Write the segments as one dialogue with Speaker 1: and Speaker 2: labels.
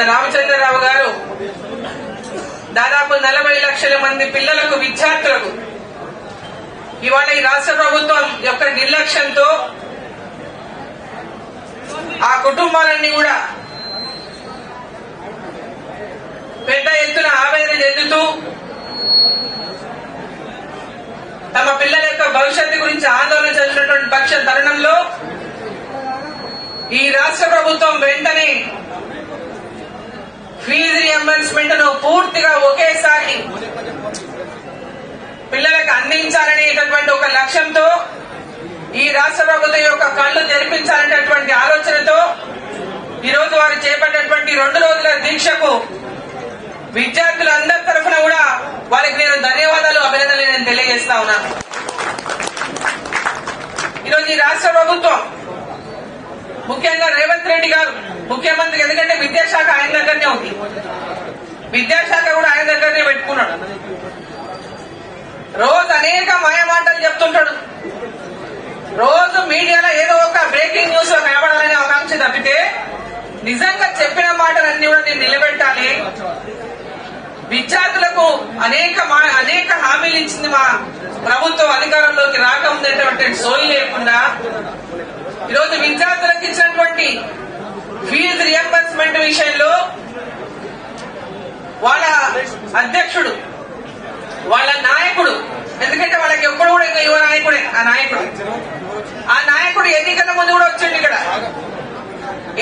Speaker 1: రామచంద్రరావు గారు దాదాపు 40 లక్షల మంది పిల్లలకు, విద్యార్థులకు ఇవాళ ఈ రాష్ట్ర ప్రభుత్వం యొక్క నిర్లక్ష్యంతో ఆ కుటుంబాలన్నీ కూడా పెద్ద ఎత్తున ఆవేదన చెందుతూ తమ పిల్లల యొక్క భవిష్యత్తు గురించి ఆందోళన చెందినటువంటి పక్ష తరుణంలో ఈ రాష్ట్ర ప్రభుత్వం వెంటనే ఫీజు రియంబర్స్మెంట్ ను పూర్తిగా ఒకేసారి పిల్లలకు అందించాలనేటటువంటి ఒక లక్ష్యంతో ఈ రాష్ట్ర ప్రభుత్వం యొక్క కళ్లు తెరిపించాలనేటటువంటి ఆలోచనతో ఈరోజు వారు చేపట్టినటువంటి 2 రోజుల దీక్షకు విద్యార్థులందరి తరఫున కూడా వారికి నేను ధన్యవాదాలు, అభినందనలు నేను తెలియజేస్తా ఉన్నాను. ఈరోజు ఈ రాష్ట్ర ప్రభుత్వం ముఖ్యంగా రేవంత్ రెడ్డి గారు ముఖ్యమంత్రి, ఎందుకంటే విద్యాశాఖ ఆయన దగ్గరనే ఉంది, విద్యాశాఖ కూడా ఆయన దగ్గరనే పెట్టుకున్నాడు. రోజు అనేక మాయమాటలు చెప్తుంటాడు. రోజు మీడియాలో ఏదో ఒక బ్రేకింగ్ న్యూస్ కనబడాలనే ఆకాంక్ష తప్పితే నిజంగా చెప్పిన మాటలన్నీ కూడా నేను నిలబెట్టాలి, విద్యార్థులకు అనేక హామీలు ఇచ్చింది మా ప్రభుత్వం అధికారంలోకి రాకముందేటువంటి సోయి లేకుండా ఈరోజు విద్యార్థులకు ఇచ్చినటువంటి ఫీజు రియంబర్స్మెంట్ విషయంలో వాళ్ళ అధ్యక్షుడు, వాళ్ళ నాయకుడు, ఎందుకంటే వాళ్ళకి ఎప్పుడు కూడా ఇంకా యువ నాయకుడే ఆ నాయకుడు ఎన్నికల ముందు కూడా వచ్చిండు. ఇక్కడ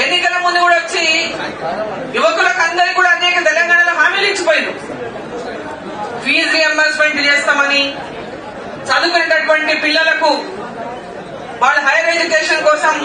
Speaker 1: ఎన్నికల ముందు కూడా వచ్చి యువకులకు అందరికీ కూడా అనేక తెలంగాణలో హామీలు ఇచ్చిపోయింది. ఫీజు రియంబర్స్మెంట్ చేస్తామని, చదువుకునేటటువంటి పిల్లలకు వాళ్ళ హైయర్ ఎడ్యుకేషన్ కోసం